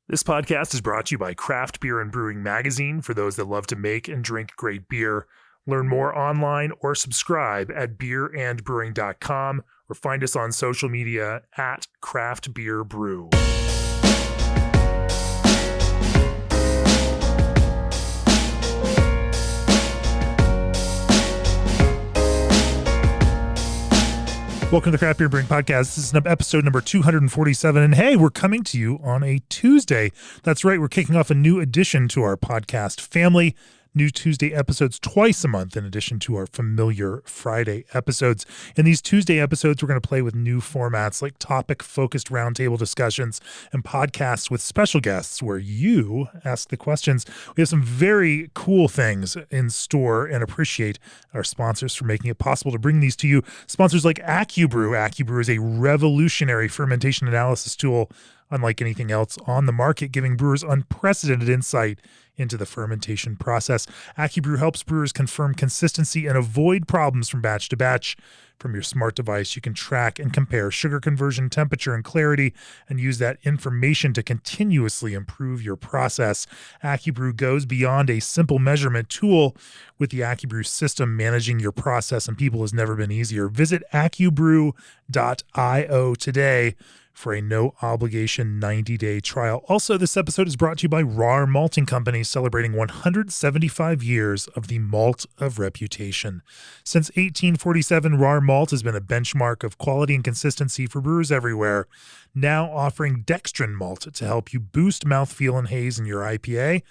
This podcast is brought to you by Craft Beer and Brewing Magazine for those that love to make and drink great beer. Learn more online or subscribe at beerandbrewing.com or find us on social media at Craft Beer Brew. Welcome to the Craft Beer Brewing Podcast. This is episode number 247. And hey, we're coming to you on a Tuesday. That's right. We're kicking off a new addition to our podcast family. New Tuesday episodes twice a month in addition to our familiar Friday episodes. In these Tuesday episodes, we're going to play with new formats like topic-focused roundtable discussions and podcasts with special guests where you ask the questions. We have some very cool things in store and appreciate our sponsors for making it possible to bring these to you. Sponsors like AccuBrew. AccuBrew is a revolutionary fermentation analysis tool unlike anything else on the market, giving brewers unprecedented insight into the fermentation process. AccuBrew helps brewers confirm consistency and avoid problems from batch to batch. From your smart device, you can track and compare sugar conversion, temperature, and clarity, and use that information to continuously improve your process. AccuBrew goes beyond a simple measurement tool. With the AccuBrew system, managing your process and people has never been easier. Visit accubrew.io today for a no-obligation 90-day trial. Also, this episode is brought to you by Rahr Malting Company, celebrating 175 years of the malt of reputation. Since 1847, Rahr Malt has been a benchmark of quality and consistency for brewers everywhere, now offering dextrin malt to help you boost mouthfeel and haze in your IPA,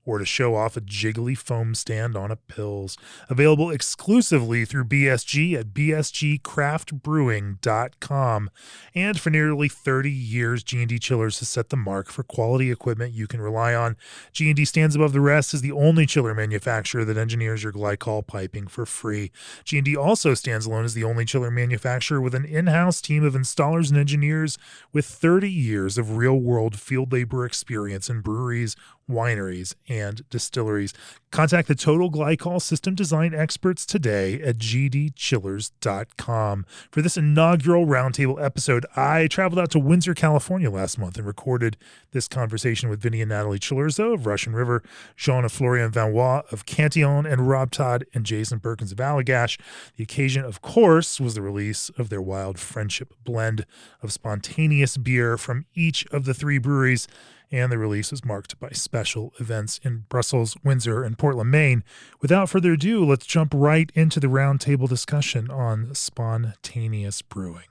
or to show off a jiggly foam stand on a Pils. Available exclusively through BSG at bsgcraftbrewing.com. And for nearly 30 years, G&D Chillers has set the mark for quality equipment you can rely on. G&D stands above the rest as the only chiller manufacturer that engineers your glycol piping for free. G&D also stands alone as the only chiller manufacturer with an in-house team of installers and engineers with 30 years of real-world field labor experience in breweries, wineries, and distilleries. Contact the Total Glycol System Design experts today at gdchillers.com. For this inaugural Roundtable episode, I traveled out to Windsor, California last month and recorded this conversation with Vinnie and Natalie Cilurzo of Russian River, Jean and Florian of Cantillon, and Rob Todd and Jason Perkins of Allagash. The occasion, of course, was the release of their Wild Friendship blend of spontaneous beer from each of the three breweries, and the release was marked by special events in Brussels, Windsor, and Portland, Maine. Without further ado, let's jump right into the roundtable discussion on spontaneous brewing.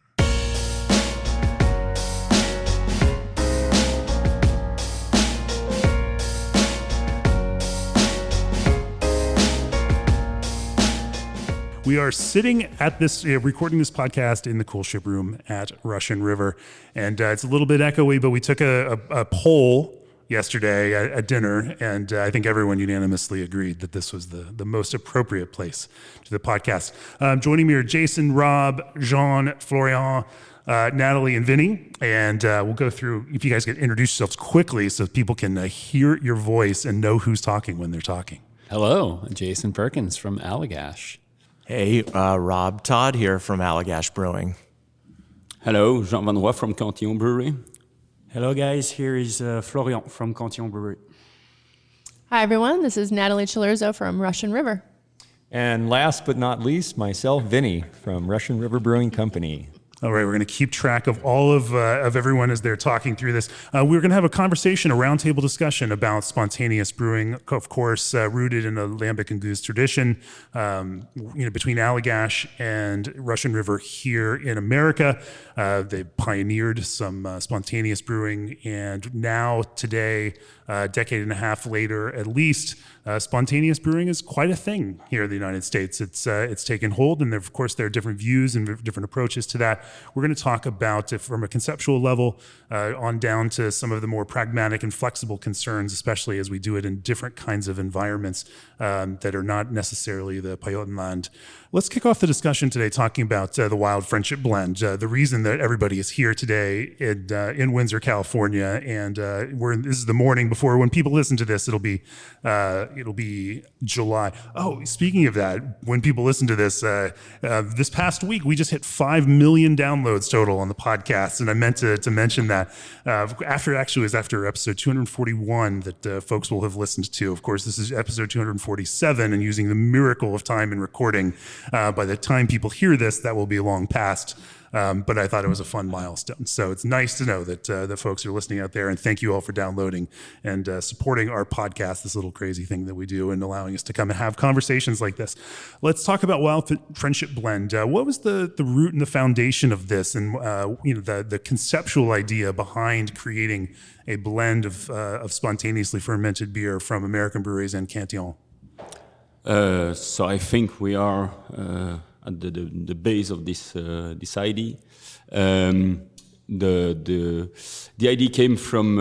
We are sitting at this, recording this podcast in the coolship room at Russian River, and it's a little bit echoey, but we took a poll yesterday at dinner, and I think everyone unanimously agreed that this was the most appropriate place to the podcast. Joining me are Jason, Rob, Jean, Florian, Natalie, and Vinnie, and we'll go through, if you guys could introduce yourselves quickly so people can hear your voice and know who's talking when they're talking. Hello, Jason Perkins from Allagash. Hey, Rob Todd here from Allagash Brewing. Hello, Jean Van Roy from Cantillon Brewery. Hello guys, here is Florian from Cantillon Brewery. Hi everyone, this is Natalie Cilurzo from Russian River. And last but not least, myself, Vinnie from Russian River Brewing Company. All right, we're going to keep track of all of everyone as they're talking through this. We're going to have a conversation, a roundtable discussion about spontaneous brewing, of course, rooted in a lambic and goose tradition, between Allagash and Russian River here in America. They pioneered some spontaneous brewing, and now today, a decade and a half later, at least, spontaneous brewing is quite a thing here in the United States. It's taken hold, and of course there are different views and different approaches to that. We're going to talk about it from a conceptual level on down to some of the more pragmatic and flexible concerns, especially as we do it in different kinds of environments that are not necessarily the Pajottenland. Let's kick off the discussion today talking about the Wild Friendship blend. The reason that everybody is here today in Windsor, California, and this is the morning before when people listen to this, it'll be July. Oh, speaking of that, when people listen to this, this past week we just hit $5 million downloads total on the podcast, and I meant to mention that after episode 241 that folks will have listened to. Of course, this is episode 247, and using the miracle of time and recording, by the time people hear this, that will be long past. But I thought it was a fun milestone. So it's nice to know that the folks are listening out there, and thank you all for downloading and supporting our podcast, this little crazy thing that we do, and allowing us to come and have conversations like this. Let's talk about Wild Friendship Blend. What was the root and the foundation of this, and the conceptual idea behind creating a blend of spontaneously fermented beer from American breweries and Cantillon? So I think we are at the base of this idea. The idea came from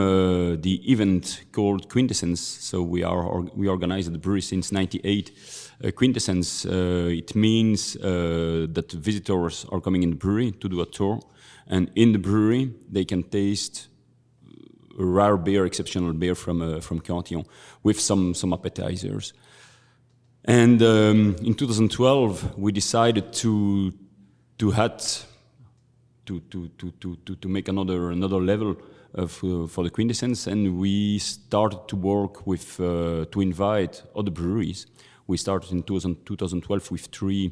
the event called Quintessence. So we organized the brewery since '98. Quintessence, it means that visitors are coming in the brewery to do a tour, and in the brewery they can taste a rare beer, exceptional beer from Cantillon, with some appetizers. And in 2012, we decided to make another level for the Quintessence, and we started to work with to invite other breweries. We started in 2012 with 3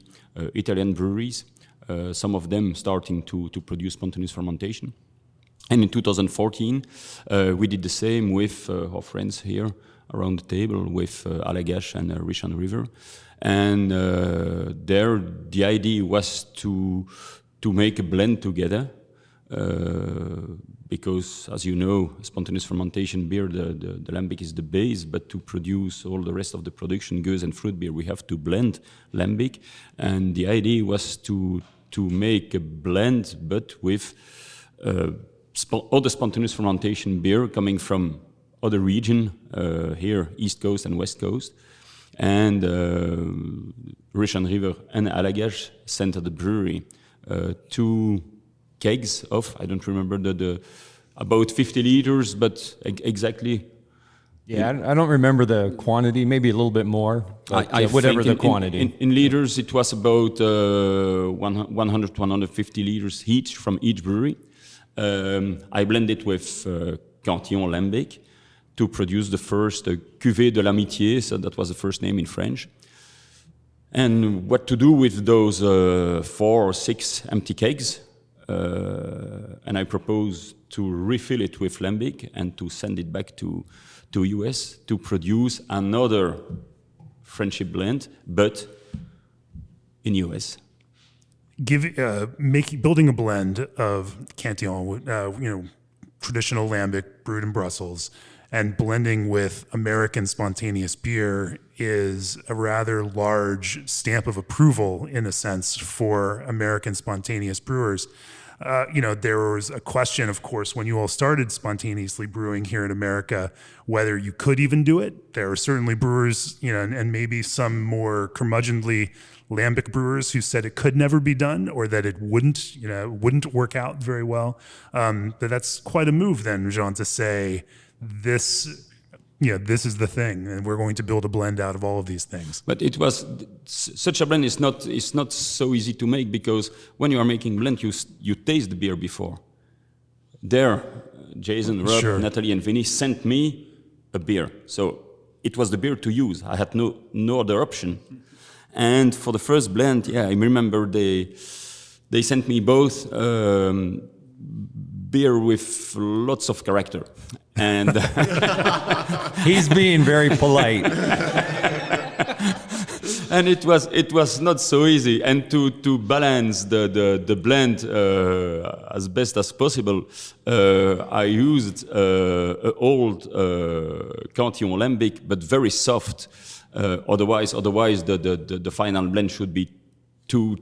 Italian breweries, some of them starting to produce spontaneous fermentation. And in 2014, we did the same with our friends here around the table, with Allagash and Russian River. And there, the idea was to make a blend together, because, as you know, spontaneous fermentation beer, the lambic is the base, but to produce all the rest of the production, goose and fruit beer, we have to blend lambic. And the idea was to make a blend, but with other spontaneous fermentation beer coming from other region, here, East Coast and West Coast. And Russian River and Allagash sent at the brewery 2 kegs of, I don't remember about 50 liters, but exactly. Yeah, I don't remember the quantity, maybe a little bit more, but whatever the quantity. In liters, it was about 100 to 150 liters each from each brewery. I blended with Cantillon lambic to produce the first cuvée de l'amitié, so that was the first name in French. And what to do with those 4 or 6 empty kegs? And I proposed to refill it with lambic and to send it back to US to produce another friendship blend, but in US. Building a blend of Cantillon, traditional lambic brewed in Brussels, and blending with American spontaneous beer is a rather large stamp of approval, in a sense, for American spontaneous brewers. There was a question, of course, when you all started spontaneously brewing here in America, whether you could even do it. There are certainly brewers, and maybe some more curmudgeonly lambic brewers who said it could never be done, or that it wouldn't work out very well. But that's quite a move then, Jean, to say this is the thing, and we're going to build a blend out of all of these things. But it was such a blend is not so easy to make, because when you are making blend, you taste the beer before. There, Jason, Rob, Sure. Natalie, and Vinnie sent me a beer, so it was the beer to use. I had no other option. And for the first blend, I remember they sent me both beer with lots of character. And He's being very polite. and it was not so easy. And to balance the blend as best as possible, I used old Cantillon lambic, but very soft. Otherwise the final blend should be too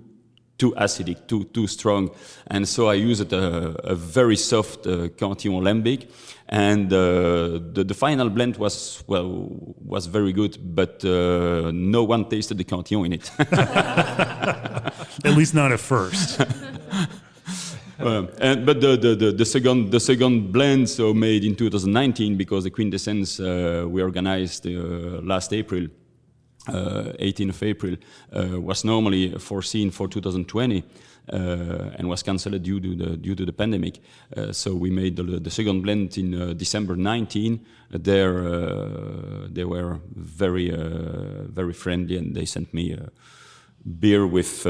acidic, too strong, and so I used a very soft Cantillon lambic, and the final blend was very good, but no one tasted the Cantillon in it. At least not at first. But the second blend, so made in 2019, because the Quintessence we organized last April. 18th of April was normally foreseen for 2020, and was cancelled due to the pandemic. So we made the second blend in December 19. They were very friendly, and they sent me beer with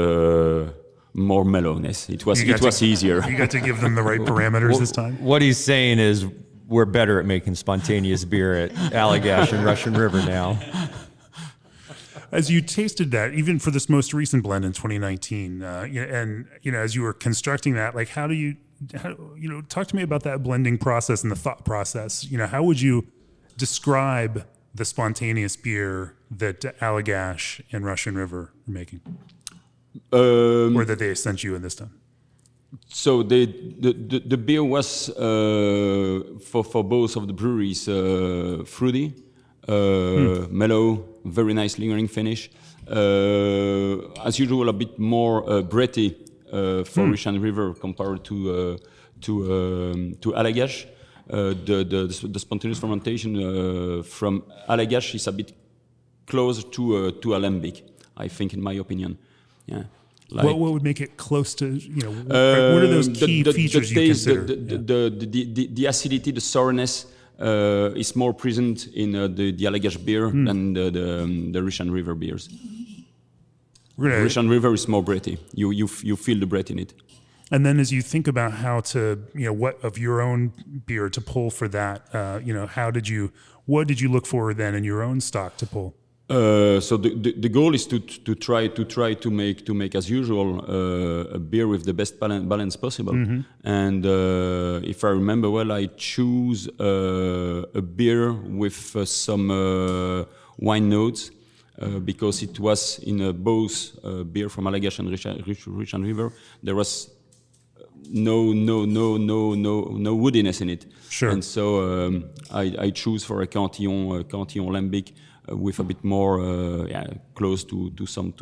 more mellowness. It was easier. You got to give them the right parameters this time. What he's saying is we're better at making spontaneous beer at Allagash and Russian River now. As you tasted that, even for this most recent blend in 2019, and as you were constructing that, like how talk to me about that blending process and the thought process. How would you describe the spontaneous beer that Allagash and Russian River are making, or that they sent you in this time? So the beer was for both of the breweries fruity, mellow, very nice lingering finish. As usual, a bit more breathy for Russian River compared to Allagash. The spontaneous fermentation from Allagash is a bit closer to Alembic, I think, in my opinion. Yeah. What would make it close to, what are those key features the taste, you consider? The acidity, the sourness is more present in the Allagash beer than the Russian River beers. Russian River is more breathy. You feel the breath in it. And then as you think about how to, what of your own beer to pull for that, what did you look for then in your own stock to pull? So the goal is to try to make as usual a beer with the best balance possible. Mm-hmm. And if I remember well, I choose a beer with some wine notes because it was in both beer from Allagash and Russian River. There was no woodiness in it. Sure. And so I choose for a Cantillon Lambic. With a bit more close to some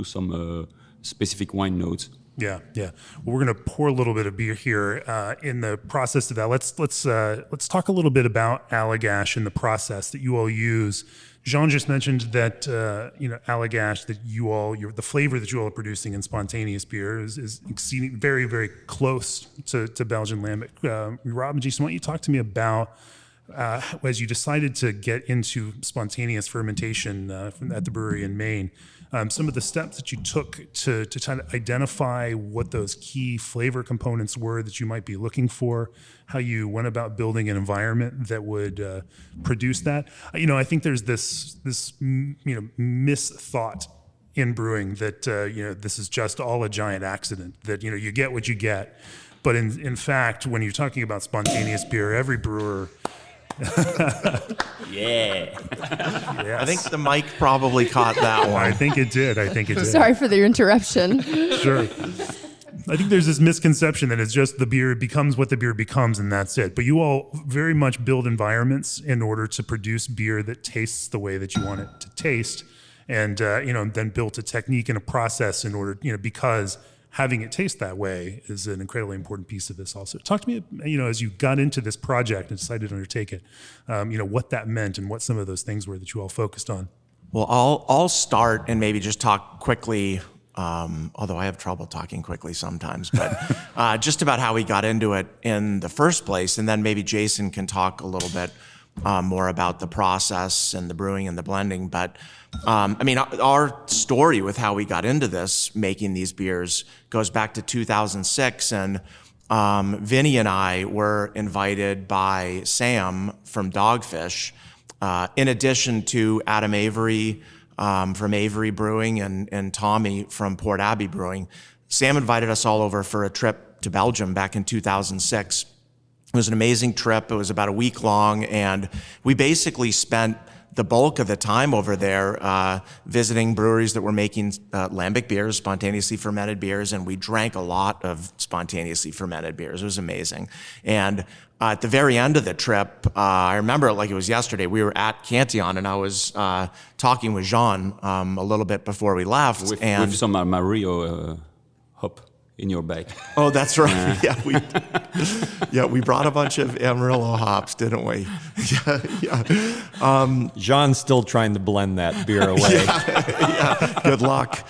specific wine notes. Yeah. Well, we're going to pour a little bit of beer here. In the process of that, let's talk a little bit about Allagash and the process that you all use. Jean just mentioned that Allagash, that the flavor that you all are producing in spontaneous beer is exceeding very, very close to Belgian Lambic. Rob and Jason, why don't you talk to me about as you decided to get into spontaneous fermentation at the brewery in Maine, some of the steps that you took to try to identify what those key flavor components were that you might be looking for, how you went about building an environment that would produce that. I think there's this misthought in brewing that this is just all a giant accident, that you get what you get. But in fact, when you're talking about spontaneous beer, every brewer Yeah. Yes. I think the mic probably caught that one. I think it did. Sorry for the interruption. Sure. I think there's this misconception that it's just the beer becomes what the beer becomes and that's it. But you all very much build environments in order to produce beer that tastes the way that you want it to taste. And, then built a technique and a process in order, because having it taste that way is an incredibly important piece of this also. Talk to me, as you got into this project and decided to undertake it, what that meant and what some of those things were that you all focused on. Well, I'll start and maybe just talk quickly, although I have trouble talking quickly sometimes, but just about how we got into it in the first place. And then maybe Jason can talk a little bit more about the process and the brewing and the blending. But our story with how we got into this, making these beers, goes back to 2006. And Vinnie and I were invited by Sam from Dogfish, in addition to Adam Avery from Avery Brewing and Tommy from Port Abbey Brewing. Sam invited us all over for a trip to Belgium back in 2006. It was an amazing trip. It was about a week long, and we basically spent the bulk of the time over there visiting breweries that were making lambic beers, spontaneously fermented beers, and we drank a lot of spontaneously fermented beers. It was amazing. And at the very end of the trip, I remember it like it was yesterday, we were at Cantillon, and I was talking with Jean a little bit before we left. With some Mario hop in your bag. Oh, that's right. We brought a bunch of Amarillo hops, didn't we? Jean's still trying to blend that beer away. Good luck.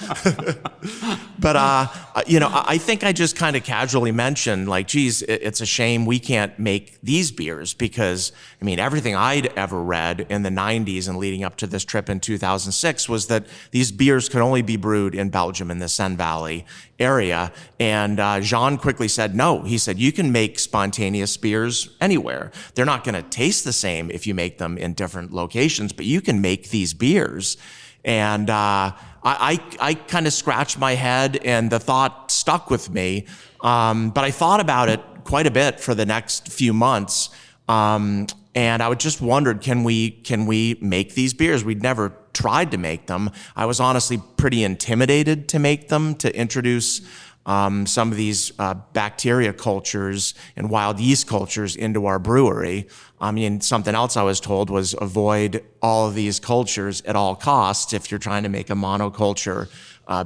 But I think I just kind of casually mentioned, like, geez, it's a shame we can't make these beers, because I mean, everything I'd ever read in the 90s and leading up to this trip in 2006 was that these beers could only be brewed in Belgium, in the Seine Valley area. And Jean quickly said, no. He said, you can make spontaneous beers anywhere. They're not going to taste the same if you make them in different locations, but you can make these beers. And I kind of scratched my head, and the thought stuck with me. But I thought about it quite a bit for the next few months. And I would just wondered, can we make these beers? We'd never tried to make them. I was honestly pretty intimidated to make them, to introduce some of these bacteria cultures and wild yeast cultures into our brewery. I mean, something else I was told was avoid all of these cultures at all costs if you're trying to make a monoculture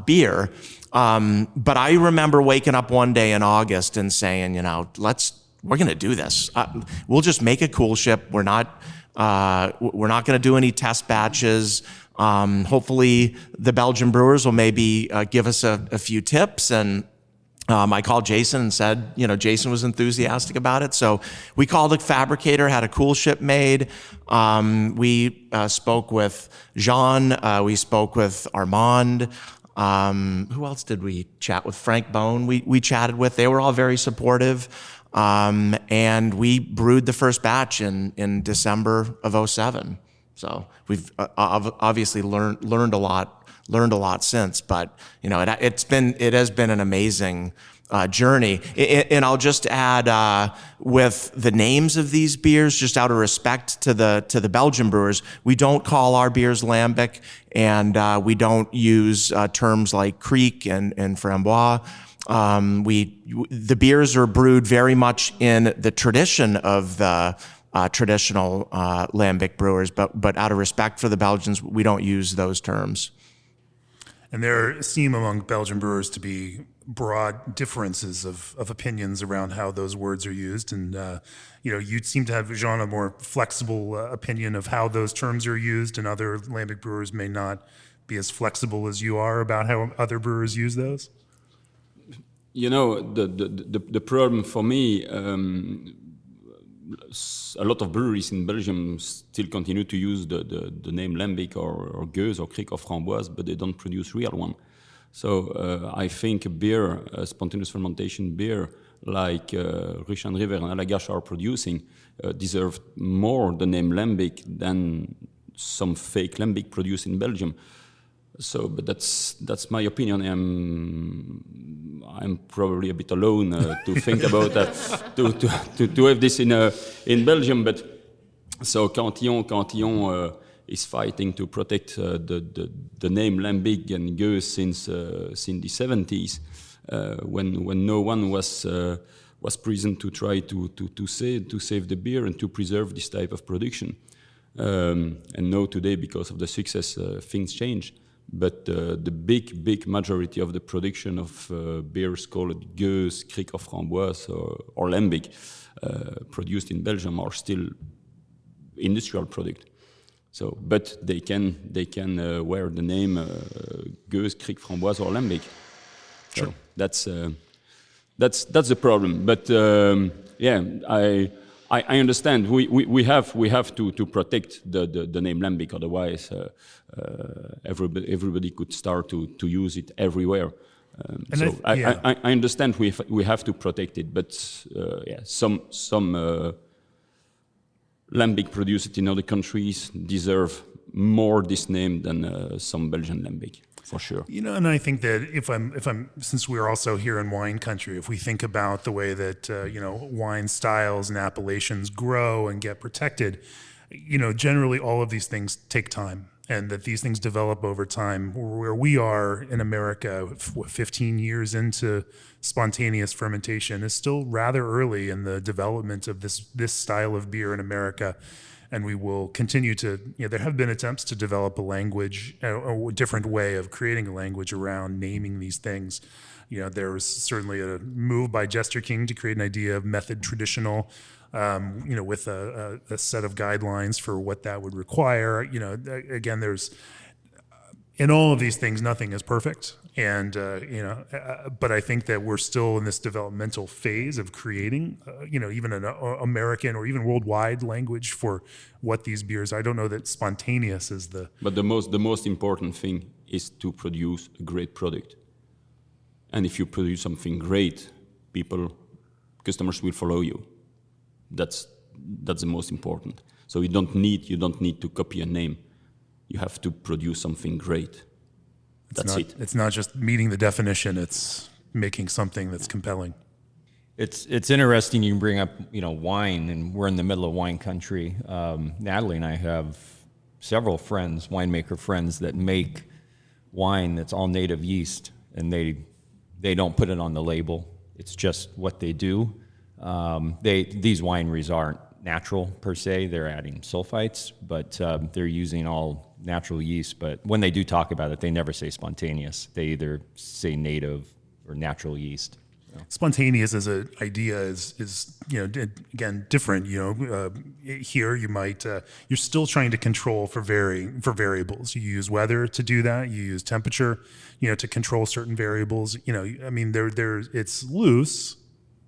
beer. But I remember waking up one day in August and saying, we're going to do this. We'll just make a coolship. We're not going to do any test batches. Hopefully the Belgian brewers will maybe give us a few tips. And I called Jason and said, Jason was enthusiastic about it. So we called a fabricator, had a coolship made. We spoke with Jean. We spoke with Armand. Who else did we chat with? Frank Bone we chatted with. They were all very supportive. And we brewed the first batch in December of 2007. So we've obviously learned a lot since, but it has been an amazing journey. And I'll just add, with the names of these beers, just out of respect to the Belgian brewers, we don't call our beers lambic, and we don't use terms like kriek and framboise. The beers are brewed very much in the tradition of the traditional lambic brewers, but out of respect for the Belgians, we don't use those terms. And there seem among Belgian brewers to be broad differences of opinions around how those words are used. And, you seem to have, Jean, a more flexible opinion of how those terms are used, and other lambic brewers may not be as flexible as you are about how other brewers use those. The problem for me, a lot of breweries in Belgium still continue to use the name lambic or gueuse or kriek or framboise, but they don't produce real one. So I think a spontaneous fermentation beer like Russian River and Allagash are producing deserve more the name lambic than some fake lambic produced in Belgium. So, but that's my opinion. I'm probably a bit alone to think about that, to have this in Belgium. But so Cantillon is fighting to protect the name lambic and gueuse since the 70s, when no one was present to try to save the beer and to preserve this type of production. And now today, because of the success, things change. But the big majority of the production of beers called gueuse, kriek or framboise or lambic produced in Belgium are still industrial product. So, but they can wear the name gueuse, kriek, framboise or lambic. So sure. That's the problem. But I understand. We have to protect the name lambic, otherwise everybody could start to use it everywhere. I understand we have to protect it, but some lambic produced in other countries deserve more this name than some Belgian lambic. For sure. And I think that if I'm since we're also here in wine country, if we think about the way that wine styles and appellations grow and get protected, generally all of these things take time, and that these things develop over time. Where we are in America, 15 years into spontaneous fermentation, is still rather early in the development of this style of beer in America. And we will continue to, there have been attempts to develop a language, a different way of creating a language around naming these things. There was certainly a move by Jester King to create an idea of method traditional, with a set of guidelines for what that would require. Again, there's in all of these things, nothing is perfect. And, but I think that we're still in this developmental phase of creating, even an American or even worldwide language for what these beers. I don't know that spontaneous is the... But the most important thing is to produce a great product. And if you produce something great, customers will follow you. That's the most important. So you don't need to copy a name. You have to produce something great. That's it. It's not just meeting the definition, it's making something that's compelling. It's interesting you bring up, wine, and we're in the middle of wine country. Natalie and I have several friends, winemaker friends, that make wine that's all native yeast, and they don't put it on the label. It's just what they do. These wineries aren't natural per se. They're adding sulfites, but they're using all natural yeast. But when they do talk about it, they never say spontaneous. They either say native or natural yeast. Spontaneous as an idea is again different. Here you might you're still trying to control for variables. You use weather to do that. You use temperature, to control certain variables. It's loose,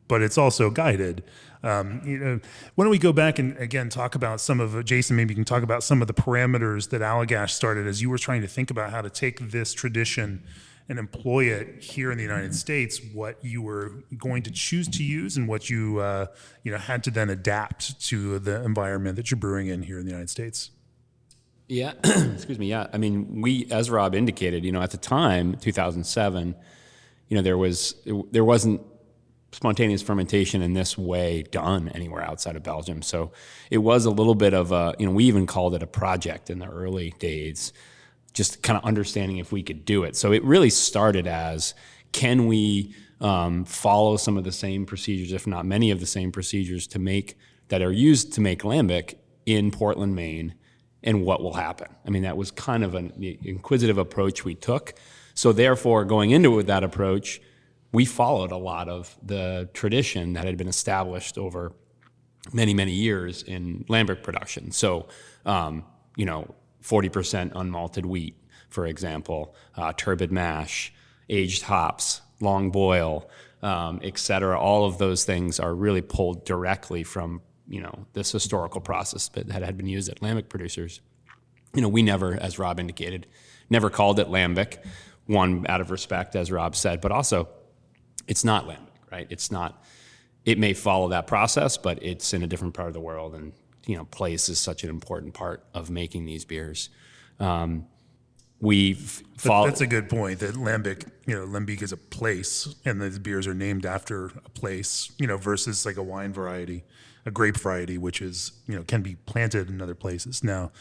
but it's also guided. Why don't we go back and again talk about some of Jason? Maybe you can talk about some of the parameters that Allagash started as you were trying to think about how to take this tradition and employ it here in the United States. What you were going to choose to use and what you had to then adapt to the environment that you're brewing in here in the United States. Yeah, excuse me. Yeah, we, as Rob indicated, at the time, 2007, there wasn't spontaneous fermentation in this way done anywhere outside of Belgium. So it was a little bit of we even called it a project in the early days, just kind of understanding if we could do it. So it really started as, can we follow some of the same procedures, if not many of the same procedures that are used to make lambic in Portland, Maine, and what will happen? That was kind of an inquisitive approach we took. So therefore, going into it with that approach, we followed a lot of the tradition that had been established over many, many years in lambic production. So, 40% unmalted wheat, for example, turbid mash, aged hops, long boil, et cetera. All of those things are really pulled directly from, this historical process that had been used at lambic producers. We never, as Rob indicated, never called it lambic, one, out of respect, as Rob said, but also it's not lambic, right? It's not, it may follow that process, but it's in a different part of the world, and place is such an important part of making these beers. That's a good point. That lambic is a place, and the beers are named after a place. Versus like a wine variety, a grape variety, which is can be planted in other places. Now,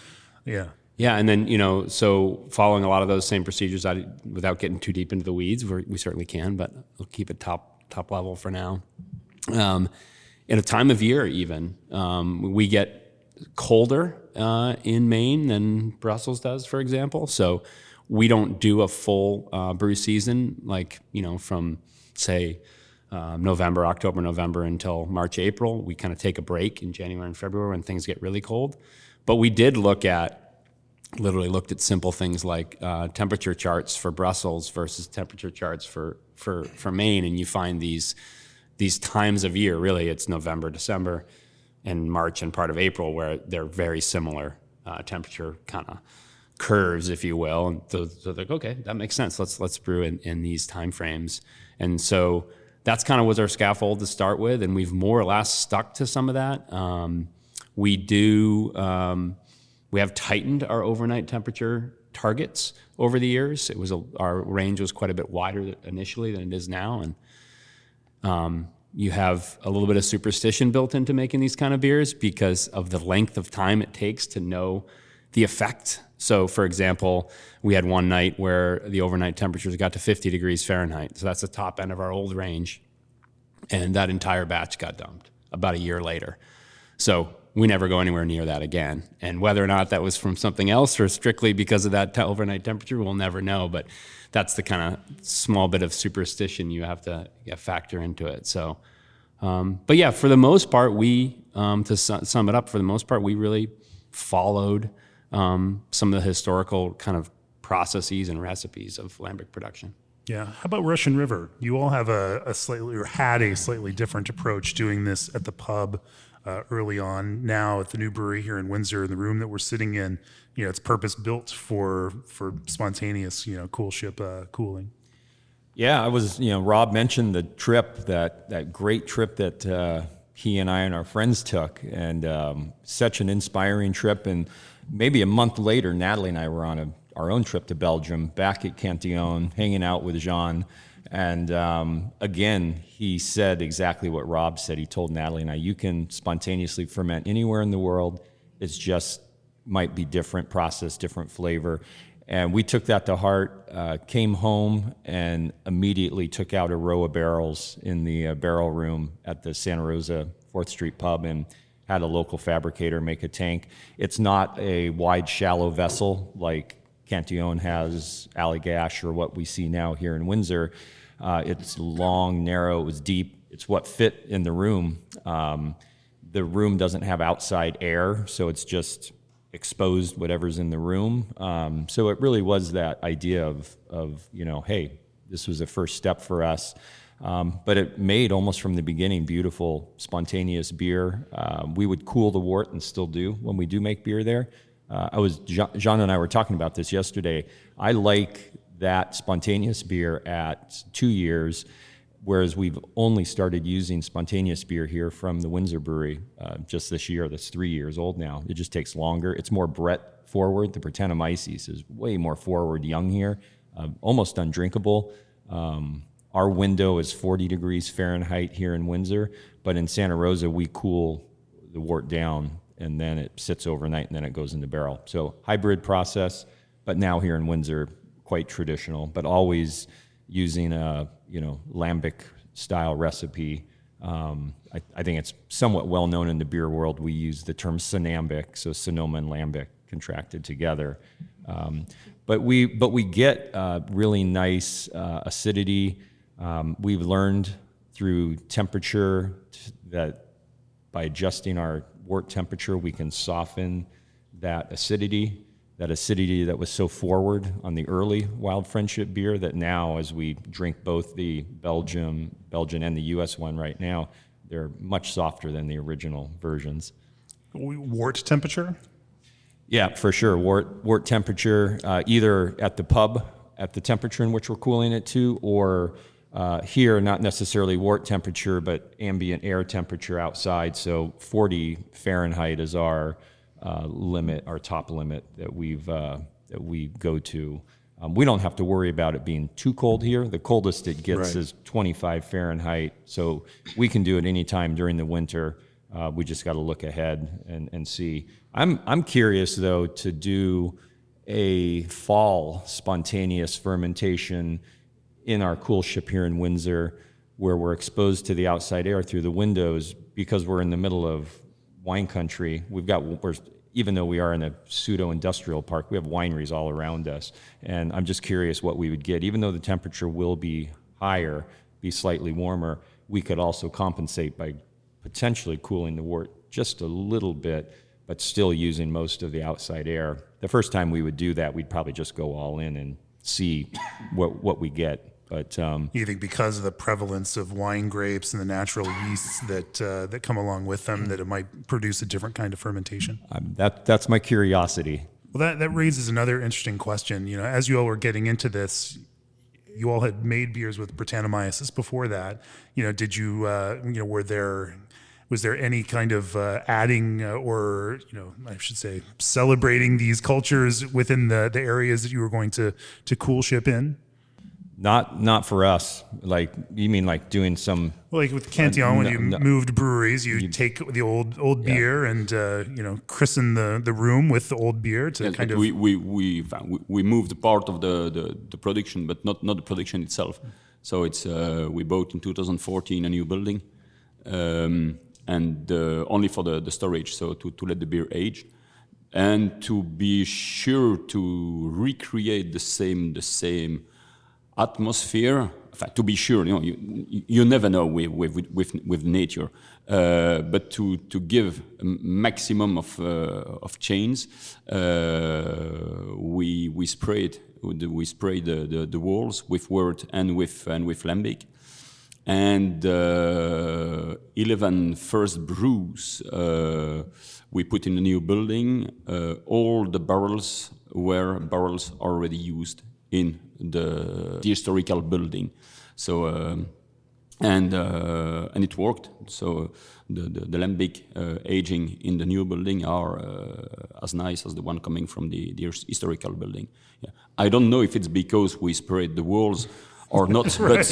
yeah. Yeah, and then so following a lot of those same procedures, without getting too deep into the weeds, we certainly can, but we'll keep it top level for now. In a time of year, even we get colder in Maine than Brussels does, for example. So we don't do a full brew season like from say October, November until March, April. We kind of take a break in January and February when things get really cold. But we did looked at simple things like temperature charts for Brussels versus temperature charts for Maine, and you find these times of year, really it's November, December, and March and part of April, where they're very similar temperature kind of curves, if you will. And so they're like, okay, that makes sense. Let's brew in these time frames. And so that's kind of was our scaffold to start with, and we've more or less stuck to some of that. We have tightened our overnight temperature targets over the years. Our range was quite a bit wider initially than it is now, and you have a little bit of superstition built into making these kind of beers because of the length of time it takes to know the effect. So, for example, we had one night where the overnight temperatures got to 50 degrees Fahrenheit. So that's the top end of our old range, and that entire batch got dumped about a year later. So we never go anywhere near that again. And whether or not that was from something else or strictly because of that overnight temperature, we'll never know. But that's the kind of small bit of superstition you have to factor into it. So, but yeah, for the most part, to sum it up, for the most part, we really followed some of the historical kind of processes and recipes of lambic production. Yeah. How about Russian River? You all have a slightly, or had a slightly different approach doing this at the pub early on. Now at the new brewery here in Windsor, in the room that we're sitting in, it's purpose built for spontaneous, coolship cooling. Yeah, I was, Rob mentioned the trip, that great trip that he and I and our friends took, and such an inspiring trip. And maybe a month later, Natalie and I were on our own trip to Belgium, back at Cantillon, hanging out with Jean. And again, he said exactly what Rob said. He told Natalie and I, you can spontaneously ferment anywhere in the world. It's just might be different process, different flavor. And we took that to heart, came home and immediately took out a row of barrels in the barrel room at the Santa Rosa 4th Street pub and had a local fabricator make a tank. It's not a wide, shallow vessel like Cantillon has, Allagash, or what we see now here in Windsor. It's long, narrow, it was deep. It's what fit in the room. The room doesn't have outside air, so it's just exposed whatever's in the room. So it really was that idea of hey, this was a first step for us. But it made, almost from the beginning, beautiful, spontaneous beer. We would cool the wort, and still do when we do make beer there. Jean and I were talking about this yesterday. I like that spontaneous beer at 2 years, whereas we've only started using spontaneous beer here from the Windsor Brewery just this year. That's 3 years old now. It just takes longer. It's more Brett forward. The Brettanomyces is way more forward young here, almost undrinkable. Our window is 40 degrees Fahrenheit here in Windsor, but in Santa Rosa, we cool the wort down, and then it sits overnight, and then it goes in the barrel. So hybrid process, but now here in Windsor, quite traditional, but always using a lambic style recipe. I think it's somewhat well known in the beer world. We use the term synambic, so Sonoma and lambic contracted together. But we get really nice acidity. We've learned through temperature that by adjusting our wort temperature, we can soften that acidity that was so forward on the early Wild Friendship beer, that now, as we drink both the Belgian and the U.S. one right now, they're much softer than the original versions. Wort temperature? Yeah, for sure. Wort temperature, either at the pub, at the temperature in which we're cooling it to, or here, not necessarily wort temperature, but ambient air temperature outside. So 40 Fahrenheit is our limit, our top limit that we go to. We don't have to worry about it being too cold here. The coldest it gets is 25 Fahrenheit. So we can do it anytime during the winter. We just got to look ahead and see. I'm curious, though, to do a fall spontaneous fermentation in our coolship here in Windsor, where we're exposed to the outside air through the windows, because we're in the middle of wine country. Even though we are in a pseudo-industrial park, we have wineries all around us. And I'm just curious what we would get. Even though the temperature will be higher, be slightly warmer, we could also compensate by potentially cooling the wort just a little bit, but still using most of the outside air. The first time we would do that, we'd probably just go all in and see what we get. But you think because of the prevalence of wine grapes and the natural yeasts that come along with them, that it might produce a different kind of fermentation? That's my curiosity. Well, that raises another interesting question. As you all were getting into this, you all had made beers with Brettanomyces before that. Did you was there any kind of adding or I should say celebrating these cultures within the areas that you were going to coolship in? Not for us. Like, you mean like doing some... Well, like with Cantillon, when you moved breweries, you take the old beer and christen the room with the old beer to kind of... We moved part of the production, but not the production itself. So it's we bought in 2014 a new building, and only for the storage, so to let the beer age, and to be sure to recreate the same atmosphere. to be sure, you never know with nature, but to give a maximum of chains, we sprayed the walls with wort and with lambic, and 11 first brews we put in a new building. All the barrels were barrels already used in the historical building, so and it worked. So the lambic aging in the new building are as nice as the one coming from the historical building. Yeah. I don't know if it's because we sprayed the walls or not, but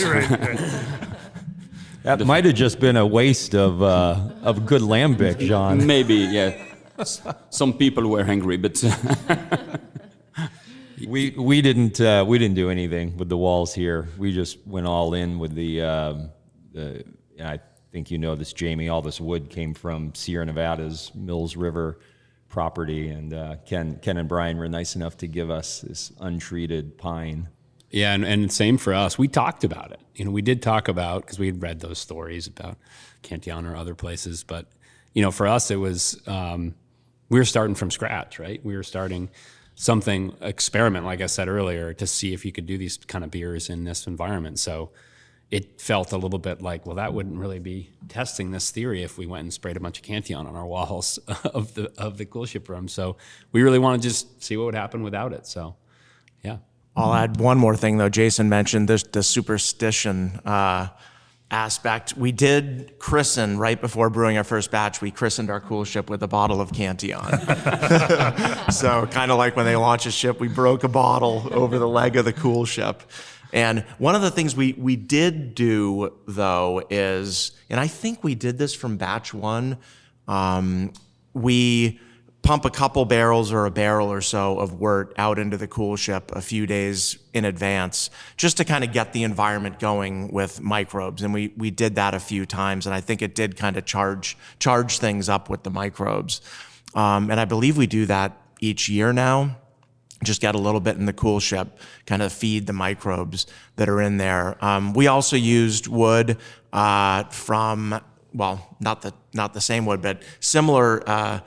that might have just been a waste of good lambic, Jean. Maybe, yeah. Some people were angry, but. We didn't do anything with the walls here. We just went all in with I think you know this, Jamie. All this wood came from Sierra Nevada's Mills River property, and Ken and Brian were nice enough to give us this untreated pine. Yeah, and same for us. We talked about it. We did talk about, because we had read those stories about Cantillon or other places, but for us it was we were starting from scratch, right? We were starting something experiment, like I said earlier, to see if you could do these kind of beers in this environment. So it felt a little bit like, well, that wouldn't really be testing this theory if we went and sprayed a bunch of Cantillon on our walls of the coolship room. So we really want to just see what would happen without it. So, yeah. I'll add one more thing, though. Jason mentioned the superstition aspect. We did christen right before brewing our first batch. We christened our coolship with a bottle of Cantillon. So kind of like when they launch a ship, we broke a bottle over the leg of the coolship. And one of the things we did do, though, is, and I think we did this from batch one, we pump a couple barrels or a barrel or so of wort out into the coolship a few days in advance, just to kind of get the environment going with microbes. And we did that a few times, and I think it did kind of charge things up with the microbes. And I believe we do that each year now. Just get a little bit in the coolship, kind of feed the microbes that are in there. We also used wood from, well, not the same wood, but similar.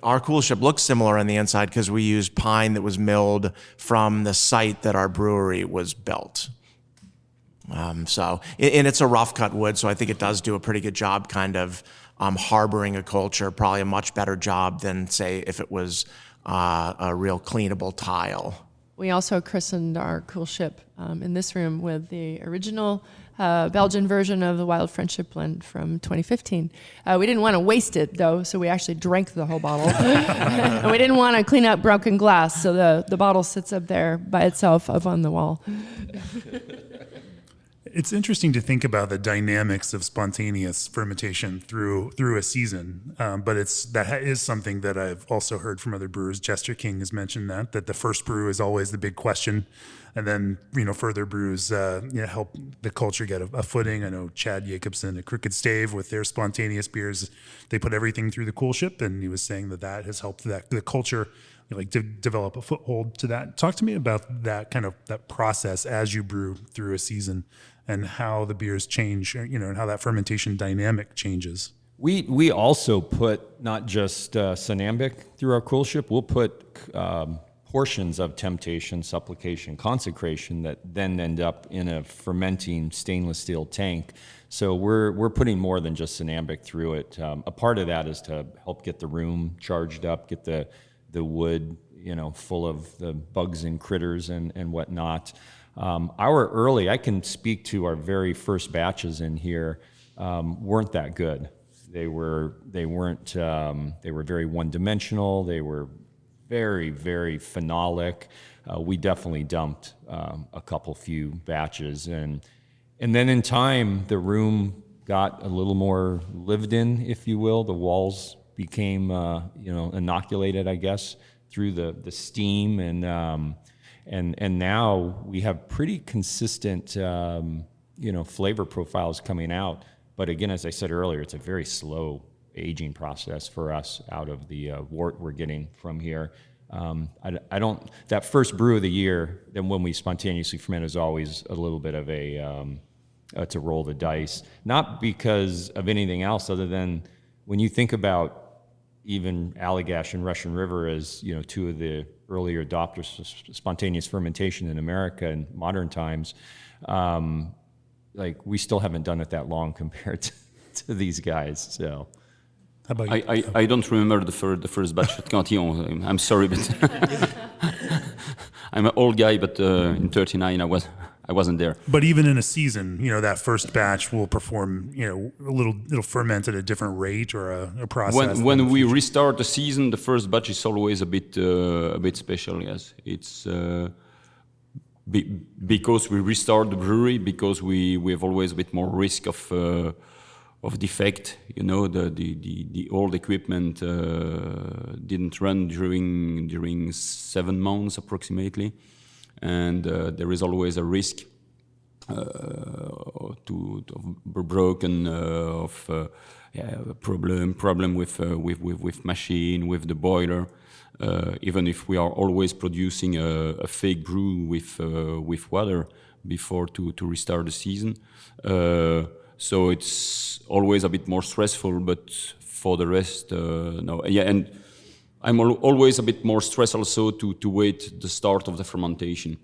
Our coolship looks similar on the inside because we used pine that was milled from the site that our brewery was built. And it's a rough cut wood, so I think it does do a pretty good job kind of harboring a culture, probably a much better job than, say, if it was a real cleanable tile. We also christened our coolship in this room with the original Belgian version of the Wild Friendship blend from 2015. We didn't want to waste it, though, so we actually drank the whole bottle. And we didn't want to clean up broken glass, so the bottle sits up there by itself up on the wall. It's interesting to think about the dynamics of spontaneous fermentation through a season, but that is something that I've also heard from other brewers. Jester King has mentioned that the first brew is always the big question, and then further brews help the culture get a footing. I know Chad Jacobson at Crooked Stave with their spontaneous beers, they put everything through the coolship, and he was saying that has helped the culture to develop a foothold to that. Talk to me about that that process as you brew through a season, and how the beers change, and how that fermentation dynamic changes. We also put not just Synambic through our coolship. We'll put portions of Temptation, Supplication, Consecration that then end up in a fermenting stainless steel tank. So we're putting more than just Synambic through it. A part of that is to help get the room charged up, get the wood full of the bugs and critters and whatnot. I can speak to our very first batches in here, weren't that good. They were very one-dimensional. They were very, very phenolic. We definitely dumped a few batches, and then in time the room got a little more lived in, if you will. The walls became inoculated, I guess, through the steam, and now we have pretty consistent flavor profiles coming out. But again, as I said earlier, it's a very slow aging process for us out of the wort we're getting from here. I don't. That first brew of the year, then when we spontaneously ferment, is always a little bit of a to roll the dice. Not because of anything else, other than when you think about even Allagash and Russian River as, you know, two of the earlier adopters of spontaneous fermentation in America in modern times, like we still haven't done it that long compared to these guys. So, How about you? I don't remember the first batch at Cantillon. I'm sorry, but I'm an old guy. But in '39, I wasn't there. But even in a season, you know, that first batch will perform, you know, it'll ferment at a different rate or a process. When we restart the season, the first batch is always a bit special. Yes, it's because we restart the brewery, because we have always a bit more risk of defect. You know, the old equipment didn't run during 7 months approximately. And there is always a risk to broken problem with machine, with the boiler. Even if we are always producing a fake brew with water before to restart the season, so it's always a bit more stressful. But for the rest, no. Yeah, and I'm always a bit more stressed also to wait the start of the fermentation.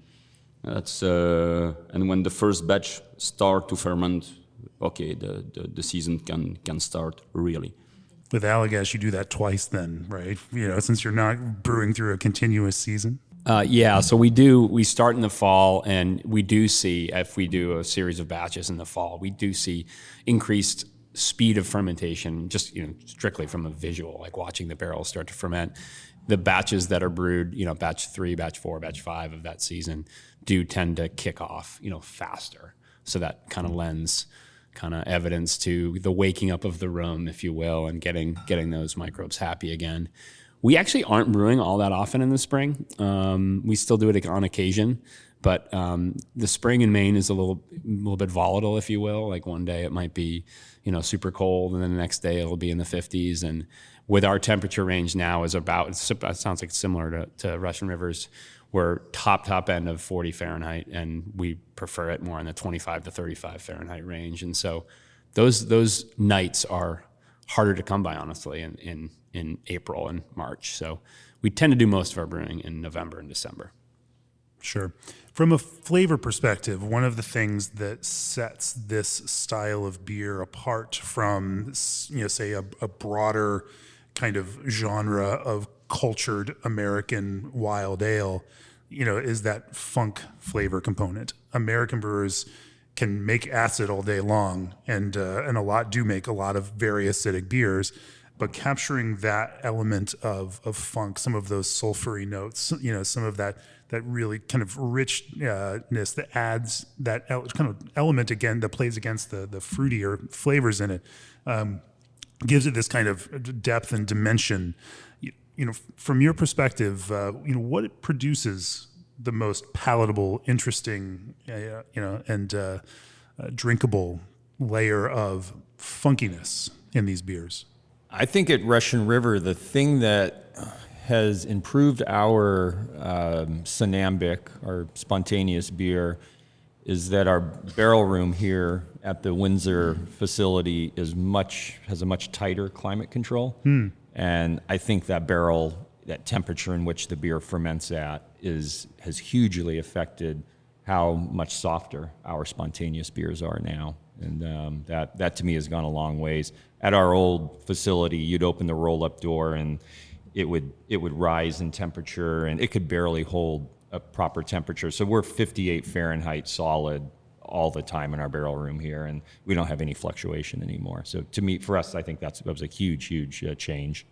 That's and when the first batch start to ferment, okay, the season can start really. With Allagash, you do that twice then, right? You know, since you're not brewing through a continuous season. Yeah, so we start in the fall, and we do see, if we do a series of batches in the fall, we do see increased speed of fermentation, just, you know, strictly from a visual, like watching the barrels start to ferment. The batches that are brewed, you know, batch 3, batch 4, batch 5 of that season do tend to kick off, you know, faster. So that kind of lends kind of evidence to the waking up of the room, if you will, and getting those microbes happy again. We actually aren't brewing all that often in the spring. We still do it on occasion, but the spring in Maine is a little bit volatile, if you will. Like one day it might be, you know, super cold, and then the next day it'll be in the 50s. And with our temperature range now is about, it sounds like it's similar to Russian Rivers, we're top end of 40 Fahrenheit, and we prefer it more in the 25 to 35 Fahrenheit range. And so those nights are harder to come by, honestly, in April and March. So we tend to do most of our brewing in November and December. Sure. From a flavor perspective, one of the things that sets this style of beer apart from, you know, say a broader kind of genre of cultured American wild ale, you know, is that funk flavor component. American brewers can make acid all day long, and do make a lot of very acidic beers, but capturing that element of funk, some of those sulfury notes, you know, some of that really kind of richness that adds that kind of element again that plays against the fruitier flavors in it, gives it this kind of depth and dimension. You know, from your perspective, you know, what produces the most palatable, interesting, you know, and drinkable layer of funkiness in these beers? I think at Russian River, the thing that has improved our Synambic, our spontaneous beer, is that our barrel room here at the Windsor facility has a much tighter climate control. And I think that that temperature in which the beer ferments at has hugely affected how much softer our spontaneous beers are now. And that to me has gone a long ways. At our old facility, you'd open the roll-up door and it would rise in temperature, and it could barely hold a proper temperature. So we're 58 Fahrenheit solid all the time in our barrel room here, and we don't have any fluctuation anymore. So to me, for us, I think that was a huge change.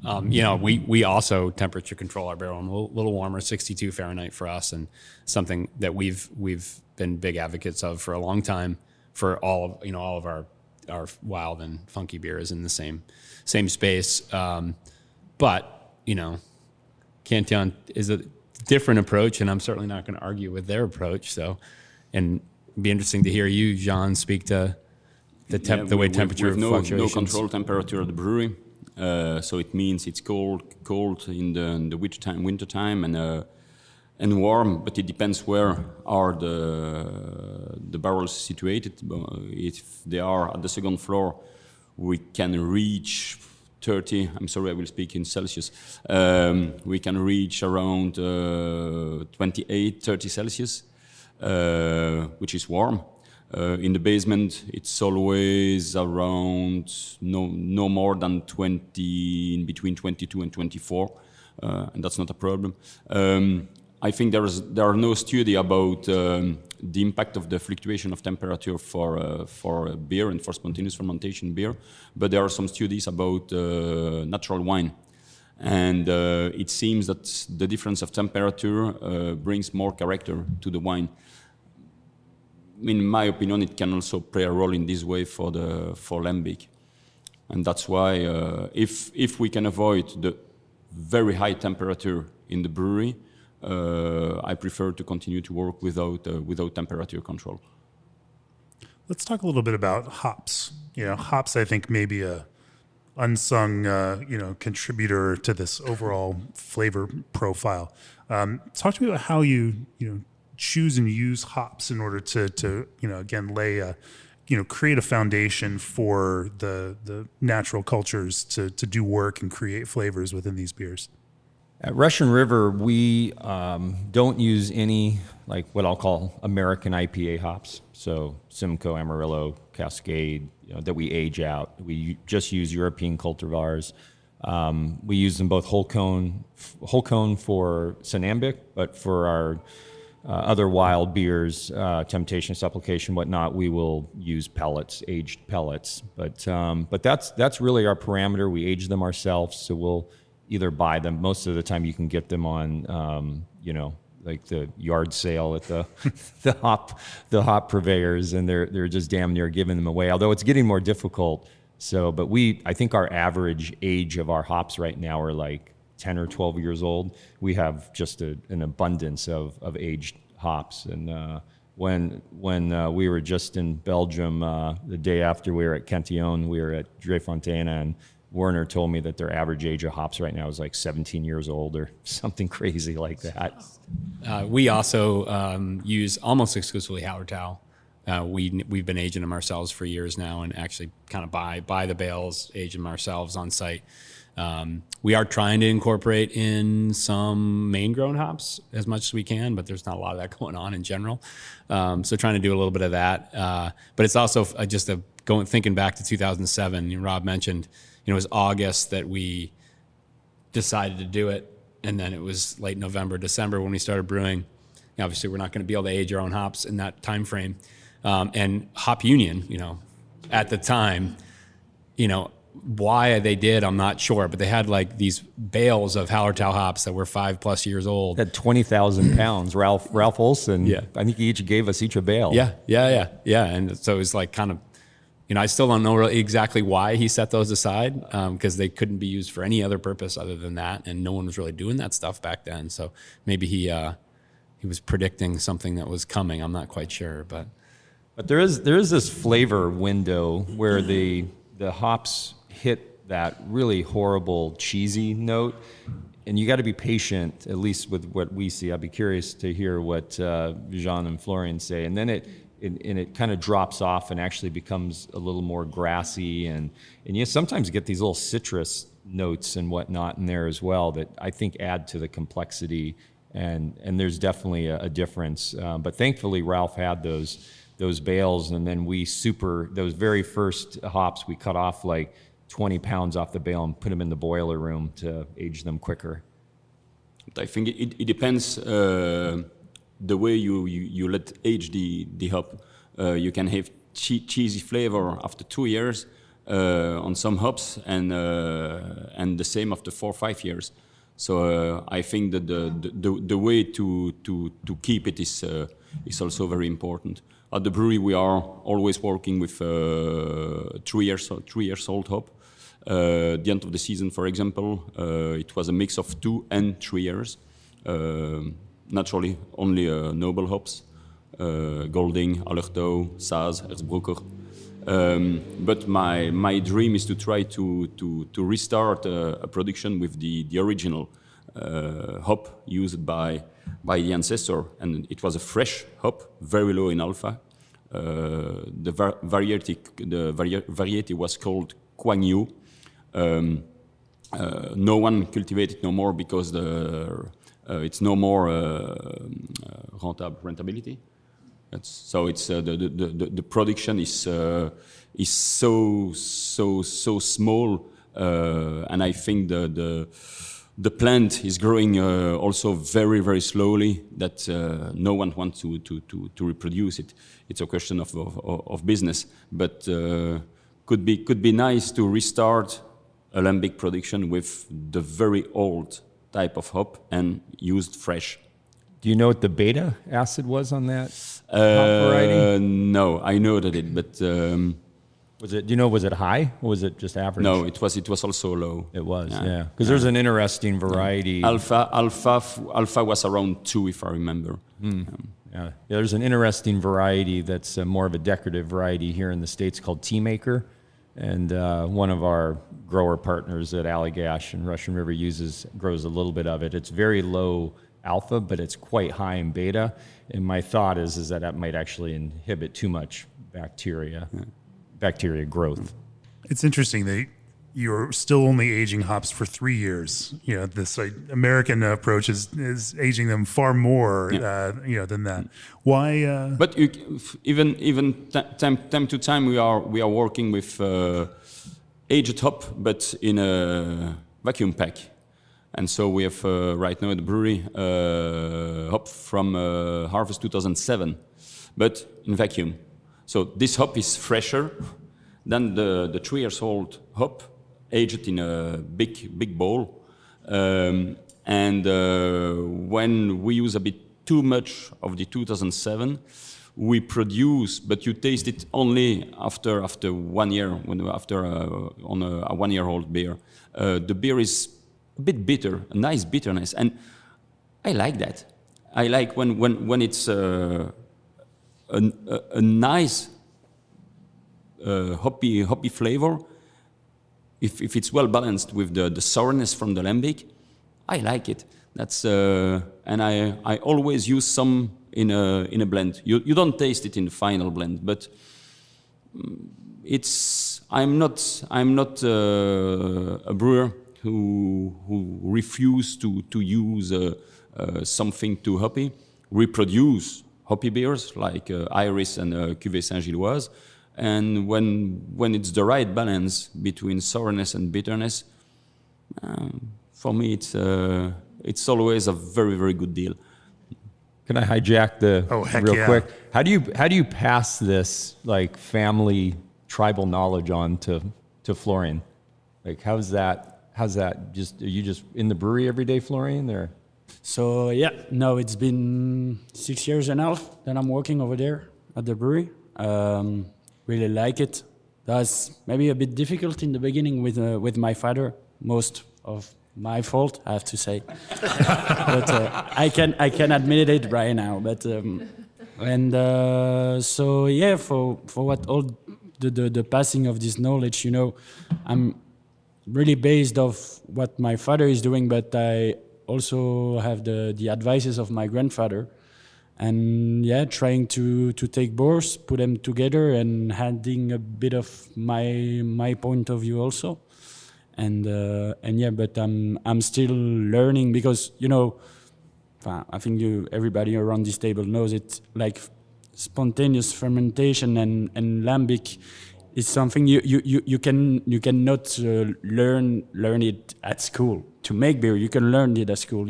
You know, we also temperature control our barrel room a little warmer, 62 Fahrenheit for us, and something that we've been big advocates of for a long time for all of our wild and funky beers in the same space. But, you know, Cantillon is a different approach, and I'm certainly not going to argue with their approach. So, and it'd be interesting to hear you, Jean, speak to the way temperature we have fluctuations. no control temperature at the brewery. So it means it's cold in the winter time and warm, but it depends where are the barrels situated. If they are at the second floor, we can reach 30, I'm sorry, I will speak in Celsius. We can reach around 28, 30 Celsius, which is warm. In the basement, it's always around no more than 20, in between 22 and 24, and that's not a problem. I think there are no study about the impact of the fluctuation of temperature for beer and for spontaneous fermentation beer, but there are some studies about natural wine. And it seems that the difference of temperature brings more character to the wine. In my opinion, it can also play a role in this way for lambic. And that's why if we can avoid the very high temperature in the brewery, I prefer to continue to work without temperature control. Let's talk a little bit about hops. Hops, I think, may be a unsung, contributor to this overall flavor profile. Talk to me about how you choose and use hops in order to again lay create a foundation for the natural cultures to do work and create flavors within these beers. At Russian River, we don't use any, like what I'll call American IPA hops. So Simcoe, Amarillo, Cascade, that we age out. We just use European cultivars. We use them both whole cone for Sinambic, but for our other wild beers, Temptation, Supplication, whatnot, we will use pellets, aged pellets. But that's really our parameter. We age them ourselves, so we'll either buy them. Most of the time you can get them on, like the yard sale at the hop purveyors, and they're just damn near giving them away. Although it's getting more difficult. So, but I think our average age of our hops right now are like 10 or 12 years old. We have just an abundance of aged hops. And when we were just in Belgium, the day after we were at Cantillon, we were at Dre Fontana, and Werner told me that their average age of hops right now is like 17 years old or something crazy like that. We also use almost exclusively Hallertau. We've been aging them ourselves for years now, and actually kind of buy the bales, age them ourselves on site. We are trying to incorporate in some main grown hops as much as we can, but there's not a lot of that going on in general. So trying to do a little bit of that. But it's also thinking back to 2007, Rob mentioned, it was August that we decided to do it. And then it was late November, December when we started brewing. Obviously, we're not going to be able to age our own hops in that time frame. And Hop Union, at the time, why they did, I'm not sure, but they had like these bales of Hallertau hops that were 5+ years old. At 20,000 pounds, Ralph Olson. Yeah. I think he gave us each a bale. Yeah. And so it was like kind of, I still don't know really exactly why he set those aside, because they couldn't be used for any other purpose other than that, and no one was really doing that stuff back then. So maybe he was predicting something that was coming. I'm not quite sure, but there is this flavor window where the hops hit that really horrible cheesy note, and you got to be patient, at least with what we see. I'd be curious to hear what Jean and Florian say, and then it kind of drops off and actually becomes a little more grassy, and you sometimes get these little citrus notes and whatnot in there as well that I think add to the complexity, and there's definitely a difference. But thankfully Ralph had those bales, and then those very first hops we cut off like 20 pounds off the bale and put them in the boiler room to age them quicker. I think it depends the way you let age the hop. You can have cheesy flavor after 2 years on some hops, and the same after 4 or 5 years. So I think that the way to keep it is also very important. At the brewery, we are always working with 3 years old hop. The end of the season, for example, it was a mix of 2 and 3 years. Naturally, only noble hops, Golding, Allagash, Saaz, Erzbrucker. But my dream is to try to restart a production with the original hop used by the ancestor, and it was a fresh hop, very low in alpha. The variety was called Quang Yu. No one cultivates it no more because it's no more rentability. So it's the production is so small, and I think the plant is growing also very, very slowly, that no one wants to reproduce it. It's a question of business, but could be nice to restart alembic production with the very old type of hop and used fresh. Do you know what the beta acid was on that hop variety? No, I know that but Was it? Do you know? Was it high, or was it just average? no, it was also low. It was, yeah. Because there's an interesting variety. Alpha was around 2, if I remember. Yeah, there's an interesting variety that's more of a decorative variety here in the States called Tea Maker. And one of our grower partners at Allagash in Russian River grows a little bit of it. It's very low alpha, but it's quite high in beta. And my thought is that might actually inhibit too much bacteria growth. It's interesting that you're still only aging hops for 3 years. You know, this American approach is aging them far more, than that. Why? But even time to time we are working with aged hop, but in a vacuum pack, and so we have right now at the brewery hop from harvest 2007, but in vacuum. So this hop is fresher than the 3 years old hop, aged in a big bowl. And when we use a bit too much of the 2007, we produce, but you taste it only after 1 year, on a 1 year old beer. The beer is a bit bitter, a nice bitterness, and I like that. I like when it's a nice hoppy flavor. If it's well balanced with the sourness from the lambic, I like it. That's and I always use some in a blend. You don't taste it in the final blend, but I'm not a brewer who refuse to use something too hoppy. We produce hoppy beers like Iris and Cuvée Saint-Gilloise. And when it's the right balance between sourness and bitterness, for me it's always a very, very good deal. Can I hijack real quick? How do you pass this like family tribal knowledge on to Florian? Like how's that? Just are you just in the brewery every day, Florian? Or So no, it's been 6 years and a half that I'm working over there at the brewery. Really like it. That's maybe a bit difficult in the beginning with my father. Most of my fault, I have to say. But I can admit it right now. But for what all the passing of this knowledge, I'm really based off what my father is doing, but I also have the advices of my grandfather. And trying to take both, put them together, and adding a bit of my point of view also, but I'm still learning because I think everybody around this table knows it. Like spontaneous fermentation and lambic is something you cannot learn it at school. To make beer, you can learn it at school.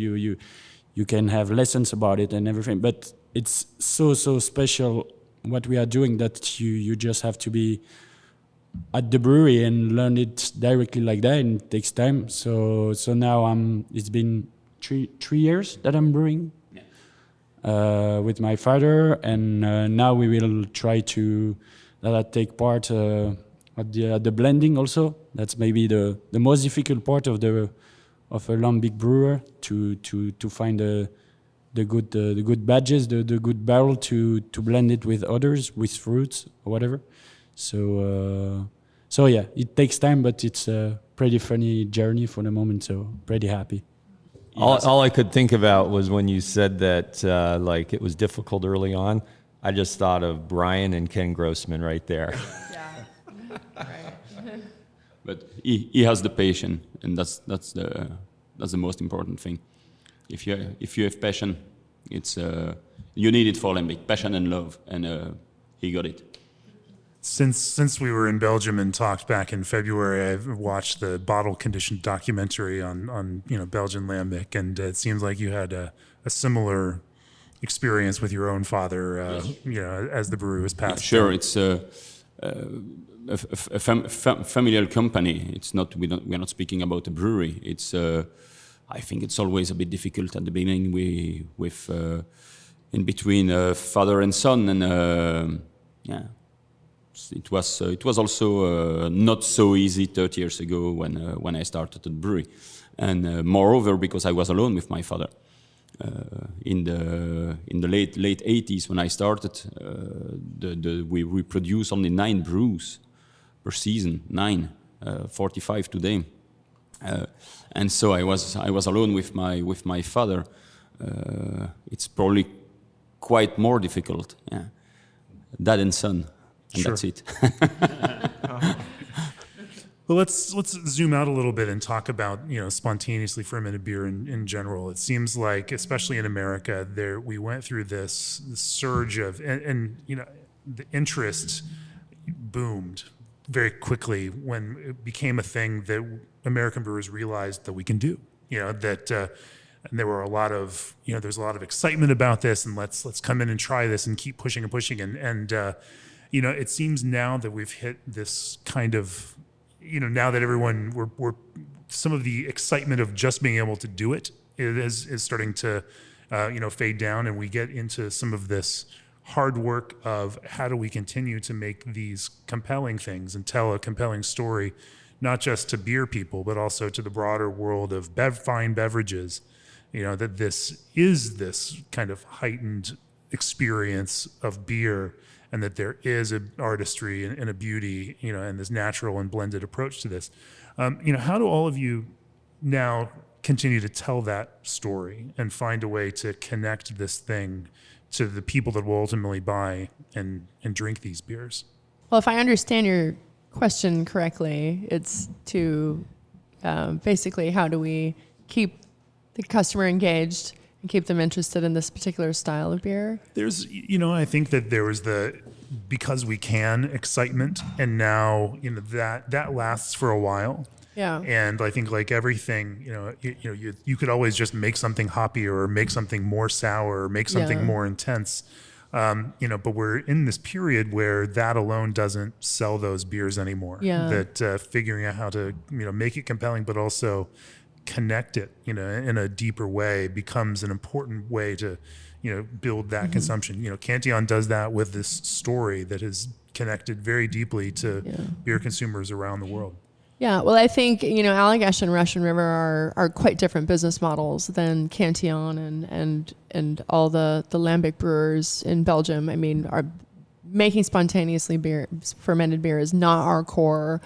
You can have lessons about it and everything, but it's so special what we are doing that you just have to be at the brewery and learn it directly like that, and it takes time. So now it's been three years that I'm brewing with my father, and now we will try to take part at the blending also. That's maybe the most difficult part of a lambic brewer, to find the good batches, the good barrel to blend it with others, with fruits or whatever. So yeah, it takes time, but it's a pretty funny journey for the moment. So pretty happy. All I could think about was when you said that like it was difficult early on. I just thought of Brian and Ken Grossman right there. Yeah. Right. But he has the passion, and that's the most important thing. If you have passion, it's you need it for lambic, passion and love, and he got it. Since we were in Belgium and talked back in February, I've watched the bottle conditioned documentary on Belgian lambic, and it seems like you had a similar experience with your own father, as the brewery was passed. Sure, it's a familial company. It's not we're not speaking about a brewery. It's I think it's always a bit difficult at the beginning. With in between father and son, and it was also not so easy 30 years ago when I started the brewery, and moreover because I was alone with my father. In the late 80s when I started, we produce only 9 brews per season, 45 today, and so I was alone with my father. It's probably quite more difficult, dad and son, and Sure. that's it. Well, let's zoom out a little bit and talk about spontaneously fermented beer in general. It seems like, especially in America, we went through this surge of and the interest boomed very quickly when it became a thing that American brewers realized that we can do. And there were a lot of there's a lot of excitement about this, and let's come in and try this and keep pushing and pushing, and it seems now that we've hit this kind of now that everyone we're some of the excitement of just being able to do it is starting to fade down, and we get into some of this hard work of how do we continue to make these compelling things and tell a compelling story, not just to beer people but also to the broader world of fine beverages. That this is this kind of heightened experience of beer, and that there is an artistry and a beauty, and this natural and blended approach to this. How do all of you now continue to tell that story and find a way to connect this thing to the people that will ultimately buy and drink these beers? Well, if I understand your question correctly, it's to basically how do we keep the customer engaged and keep them interested in this particular style of beer? There's, I think that there was the because we can excitement, and now that lasts for a while. Yeah. And I think like everything, you could always just make something hoppier or make something more sour or make something more intense. But we're in this period where that alone doesn't sell those beers anymore. Yeah. That figuring out how to make it compelling, but also connect it in a deeper way becomes an important way to build that consumption. Cantillon does that with this story that is connected very deeply to beer consumers around the world. Yeah, well, I think Allagash and Russian River are quite different business models than Cantillon and all the lambic brewers in Belgium. I mean, are making spontaneously fermented beer is not our core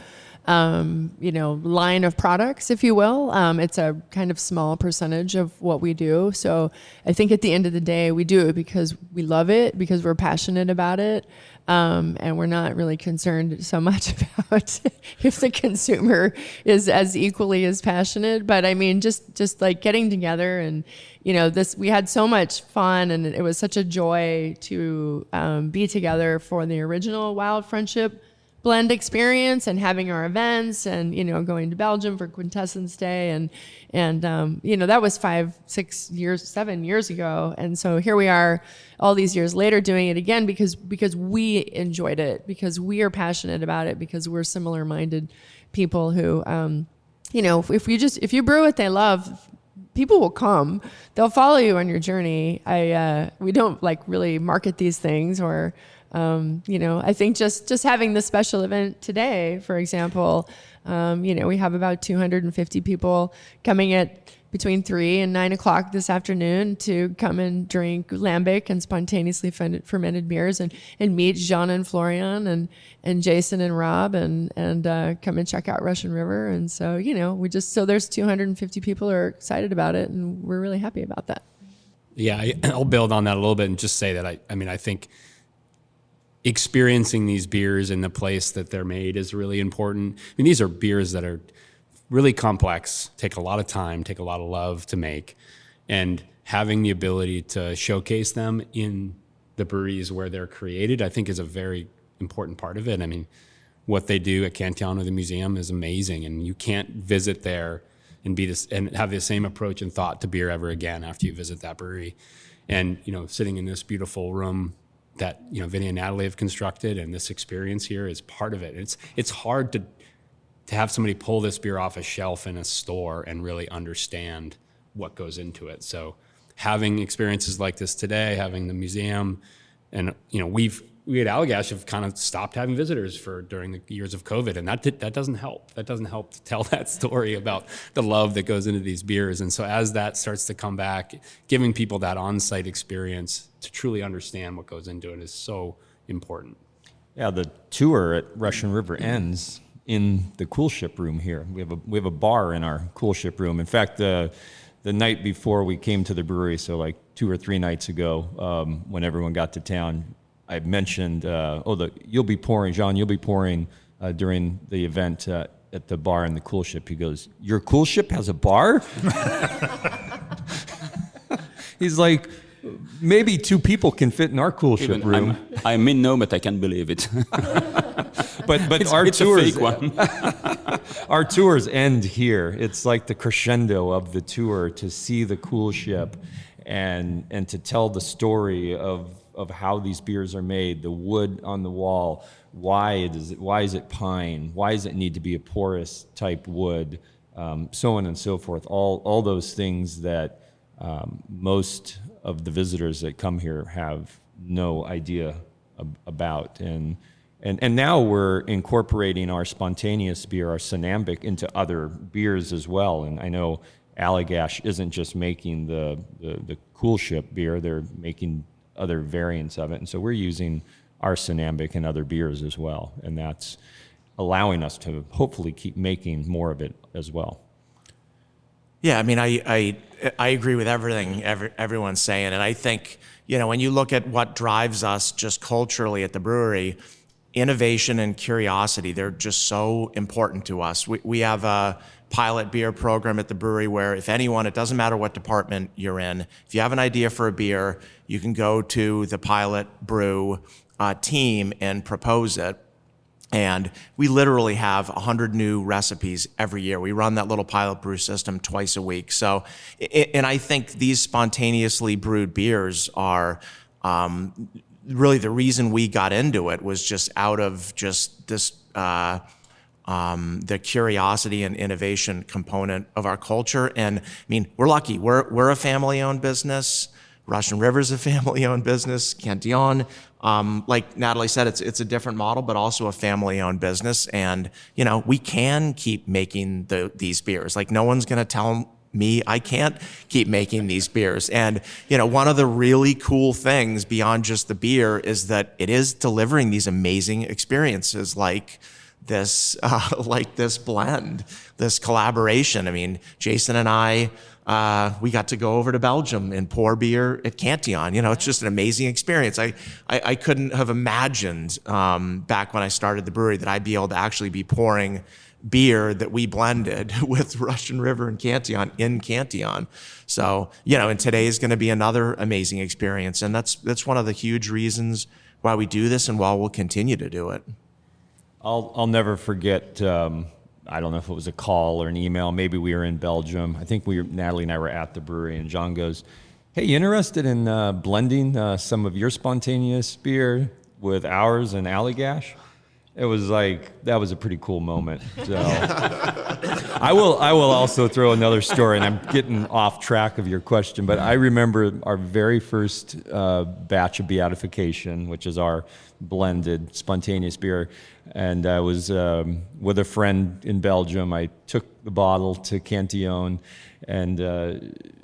line of products, if you will. It's a kind of small percentage of what we do. So I think at the end of the day, we do it because we love it, because we're passionate about it. And we're not really concerned so much about if the consumer is as equally as passionate. But I mean, just like getting together and, we had so much fun, and it was such a joy to be together for the original Wild Friendship blend experience and having our events and, going to Belgium for Quintessence Day. And that was 7 years ago. And so here we are all these years later doing it again because we enjoyed it, because we are passionate about it, because we're similar minded people who, if you brew what they love, people will come, they'll follow you on your journey. We don't really market these things or, I think just having this special event today, for example, we have about 250 people coming at between 3 and 9 o'clock this afternoon to come and drink lambic and spontaneously fermented beers and meet Jean and Florian and Jason and Rob and come and check out Russian River. And so, so there's 250 people who are excited about it, and we're really happy about that. Yeah, I'll build on that a little bit and just say that I think experiencing these beers in the place that they're made is really important. I mean, these are beers that are really complex, take a lot of time, take a lot of love to make, and having the ability to showcase them in the breweries where they're created, I think is a very important part of it. I mean, what they do at Cantillon or the museum is amazing, and you can't visit there and have the same approach and thought to beer ever again after you visit that brewery. And, sitting in this beautiful room that, Vinnie and Natalie have constructed, and this experience here is part of it. It's hard to have somebody pull this beer off a shelf in a store and really understand what goes into it. So having experiences like this today, having the museum, and we at Allagash have kind of stopped having visitors during the years of COVID, and that doesn't help. That doesn't help to tell that story about the love that goes into these beers. And so as that starts to come back, giving people that on-site experience to truly understand what goes into it is so important. Yeah, the tour at Russian River ends in the coolship room here. We have a bar in our coolship room. In fact, the night before we came to the brewery, so like 2 or 3 nights ago, when everyone got to town, I mentioned, you'll be pouring during the event at the bar in the coolship. He goes, "Your coolship has a bar?" He's like, maybe 2 people can fit in our coolship room. I mean, no, but I can't believe it. But our tours, a fake one. Our tours end here. It's like the crescendo of the tour to see the coolship and to tell the story of how these beers are made, the wood on the wall, why is it pine, why does it need to be a porous type wood, so on and so forth. All those things that most of the visitors that come here have no idea about. And now we're incorporating our spontaneous beer, our Sinambic, into other beers as well. And I know Allagash isn't just making the coolship beer, they're making other variants of it. And so we're using our Sinambic in other beers as well. And that's allowing us to hopefully keep making more of it as well. Yeah, I mean, I agree with everything everyone's saying. And I think, when you look at what drives us just culturally at the brewery, innovation and curiosity, they're just so important to us. We have a pilot beer program at the brewery where if anyone, it doesn't matter what department you're in, if you have an idea for a beer, you can go to the pilot brew team and propose it. And we literally have 100 new recipes every year. We run that little pilot brew system twice a week. So, and I think these spontaneously brewed beers are really the reason we got into it was just out of just this, the curiosity and innovation component of our culture. And I mean, we're lucky. We're a family-owned business. Russian River's a family-owned business. Cantillon, like Natalie said, it's a different model, but also a family-owned business. And we can keep making these beers. Like no one's going to tell me I can't keep making these beers. And one of the really cool things beyond just the beer is that it is delivering these amazing experiences like this blend, this collaboration. I mean, Jason and I, we got to go over to Belgium and pour beer at Cantillon. It's just an amazing experience. I couldn't have imagined back when I started the brewery that I'd be able to actually be pouring beer that we blended with Russian River and Cantillon in Cantillon. So, and today is going to be another amazing experience. And that's one of the huge reasons why we do this and why we'll continue to do it. I'll never forget, I don't know if it was a call or an email. Maybe we were in Belgium. I think Natalie and I were at the brewery, and John goes, "Hey, you interested in blending some of your spontaneous beer with ours and Allagash?" It was like, that was a pretty cool moment. So I will also throw another story, and I'm getting off track of your question, but I remember our very first batch of beatification, which is our blended spontaneous beer. And I was with a friend in Belgium. I took the bottle to Cantillon, and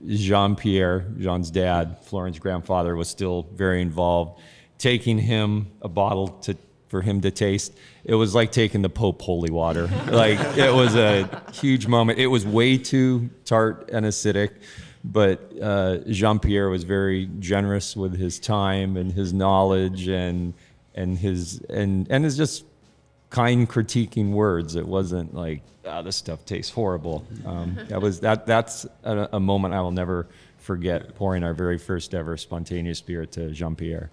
Jean-Pierre, Jean's dad, Florian's grandfather, was still very involved, taking him a bottle for him to taste. It was like taking the Pope holy water. Like, it was a huge moment. It was way too tart and acidic, but Jean-Pierre was very generous with his time and his knowledge and his just kind critiquing words. It wasn't like, this stuff tastes horrible. That's a moment I will never forget, pouring our very first ever spontaneous beer to Jean-Pierre.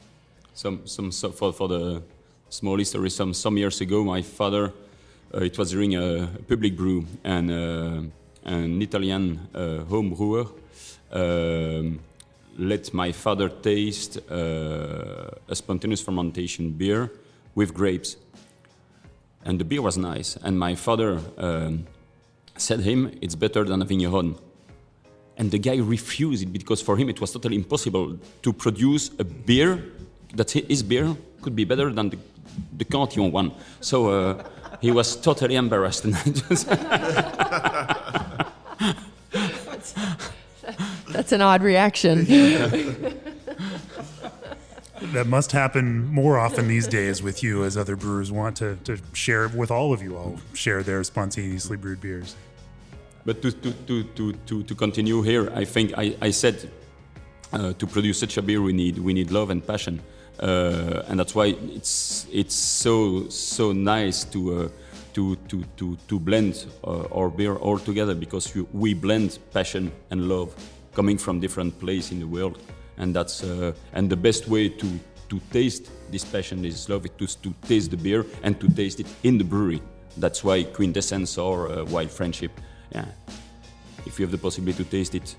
For the small history, some years ago, my father, it was during a public brew, and an Italian home brewer let my father taste a spontaneous fermentation beer with grapes. And the beer was nice, and my father said to him, it's better than a vigneron. And the guy refused it, because for him it was totally impossible to produce a beer that his beer could be better than the Cantillon one. So he was totally embarrassed. That's an odd reaction. That must happen more often these days with you, as other brewers want to share with all of you all, share their spontaneously brewed beers. But to continue here, I think I said to produce such a beer we need love and passion, and that's why it's so nice to blend our beer all together, because we blend passion and love coming from different places in the world, and that's and the best way to taste this passion, this love, is to taste the beer and to taste it in the brewery. That's why Quintessence or Wild Friendship. Yeah, if you have the possibility to taste it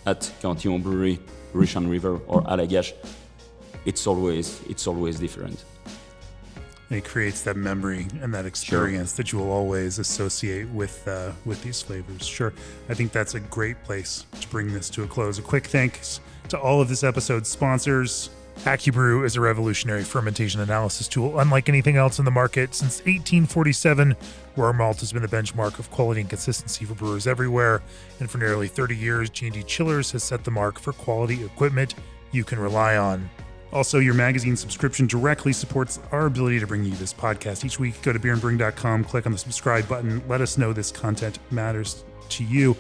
at Cantillon Brewery, Russian River, or Allagash, it's always different. It creates that memory and that experience that you will always associate with these flavors. Sure, I think that's a great place to bring this to a close. A quick thanks to all of this episode's sponsors. AccuBrew is a revolutionary fermentation analysis tool unlike anything else in the market. Since 1847, where malt has been the benchmark of quality and consistency for brewers everywhere. And for nearly 30 years, G&D Chillers has set the mark for quality equipment you can rely on. Also, your magazine subscription directly supports our ability to bring you this podcast each week. Go to beerandbrewing.com, click on the subscribe button. Let us know this content matters to you.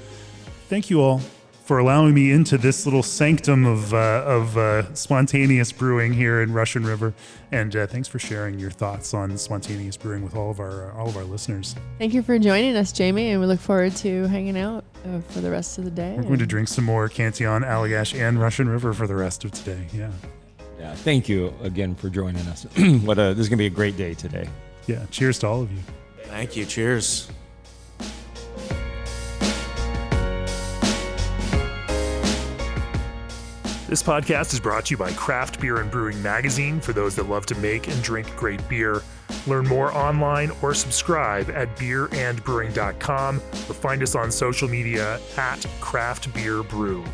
Thank you all for allowing me into this little sanctum of spontaneous brewing here in Russian River, and thanks for sharing your thoughts on spontaneous brewing with all of our listeners. Thank you for joining us, Jamie, and we look forward to hanging out for the rest of the day. We're going to drink some more Cantillon, Allagash, and Russian River for the rest of today. Yeah. Thank you again for joining us. This is going to be a great day today. Yeah. Cheers to all of you. Thank you. Cheers. This podcast is brought to you by Craft Beer and Brewing Magazine, for those that love to make and drink great beer. Learn more online or subscribe at beerandbrewing.com, or find us on social media at Craft Beer Brew.